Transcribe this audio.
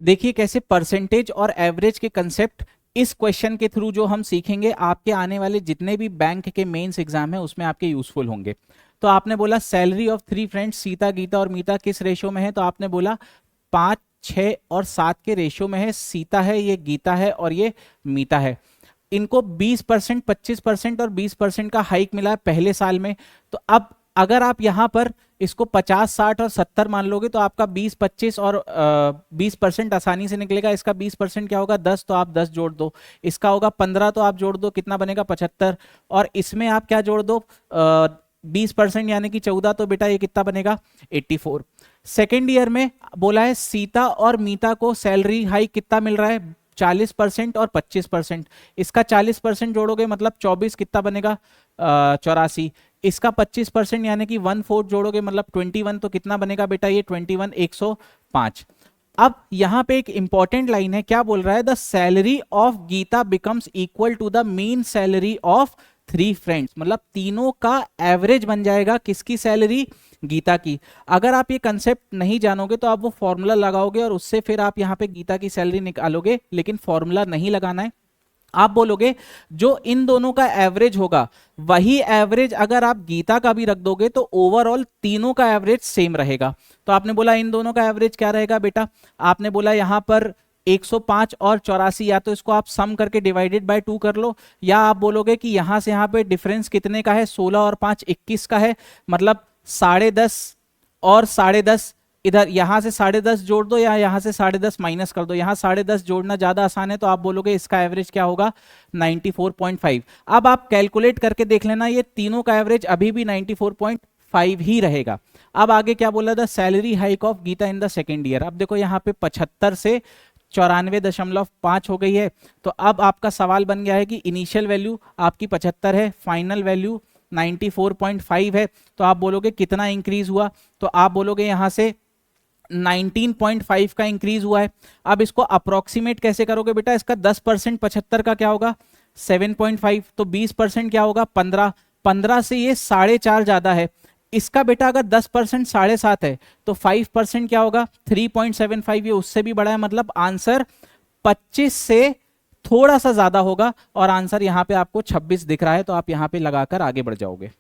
देखिए कैसे परसेंटेज और एवरेज के कंसेप्ट इस क्वेश्चन के थ्रू जो हम सीखेंगे आपके आने वाले जितने भी बैंक के मेंस एग्जाम है उसमें आपके यूजफुल होंगे। तो आपने बोला salary of three friends Sita Gita और मीता किस रेशियो में है, तो आपने बोला 5, 6 और 7 के रेशियो में है। सीता है, ये गीता है और ये मीता है। इनको 20%, 25% और 20% का हाइक मिला है पहले साल में। तो अब अगर आप यहां पर इसको 50, 60 और 70 मान लोगे तो आपका 20, 25 और 20% आसानी से निकलेगा। इसका 20% क्या होगा, 10, तो आप 10 जोड़ दो। इसका होगा 15, तो आप जोड़ दो, कितना बनेगा 75। और इसमें आप क्या जोड़ दो, 20% यानी कि 14, तो बेटा ये कितना बनेगा 84। सेकेंड ईयर में बोला है सीता और मीता को सैलरी हाइक कितना मिल रहा है, 40% और 25%। इसका 40% जोड़ोगे मतलब 24, कितना बनेगा 84। इसका 25% यानी कि 1/4 जोड़ोगे मतलब 21, तो कितना बनेगा बेटा ये 21, 105। अब यहां पे एक इंपॉर्टेंट लाइन है, क्या बोल रहा है, the salary of Gita becomes equal to the mean salary of three friends, मतलब तीनों का एवरेज बन जाएगा किसकी सैलरी, गीता की। अगर आप ये कंसेप्ट नहीं जानोगे तो आप वो फॉर्मूला लगाओगे और उससे फिर आप यहाँ पे गीता की सैलरी निकालोगे, लेकिन फॉर्मूला नहीं लगाना है। आप बोलोगे जो इन दोनों का एवरेज होगा वही एवरेज अगर आप गीता का भी रख दोगे तो ओवरऑल तीनों का एवरेज सेम रहेगा। तो आपने बोला इन दोनों का एवरेज क्या रहेगा बेटा, आपने बोला यहां पर 105 और 84, या तो इसको आप सम करके डिवाइडेड बाय 2 कर लो, या आप बोलोगे कि यहां से यहां पे डिफरेंस कितने का है, 16 और 5 21 का है, मतलब 10.5 और 10.5, इधर यहां से 10.5 जोड़ दो या यहां से 10.5 माइनस कर दो। यहां 10.5 जोड़ना ज्यादा आसान है, तो आप बोलोगे इसका एवरेज क्या होगा 94.5। अब आप कैलकुलेट करके देख लेना, ये तीनों का एवरेज अभी भी 94.5 ही रहेगा। अब आगे क्या बोला था, salary hike of Gita in the second year. अब देखो यहाँ पे 75 से 94.5 हो गई है। तो अब आपका सवाल बन गया है कि इनिशियल वैल्यू आपकी 75 है, फाइनल वैल्यू 94.5 है, तो आप बोलोगे कितना इंक्रीज हुआ, तो आप बोलोगे यहां से 19.5 का इंक्रीज हुआ है। अब इसको अप्रोक्सीमेट कैसे करोगे बेटा, इसका 10% 75 का क्या होगा 7.5, तो 20% क्या होगा 15, 15 से ये 4.5 ज्यादा है। इसका बेटा अगर 10% 7.5 है तो 5% क्या होगा 3.75, ये उससे भी बड़ा है, मतलब आंसर 25 से थोड़ा सा ज्यादा होगा और आंसर यहां पे आपको 26 दिख रहा है, तो आप यहां पे लगाकर आगे बढ़ जाओगे।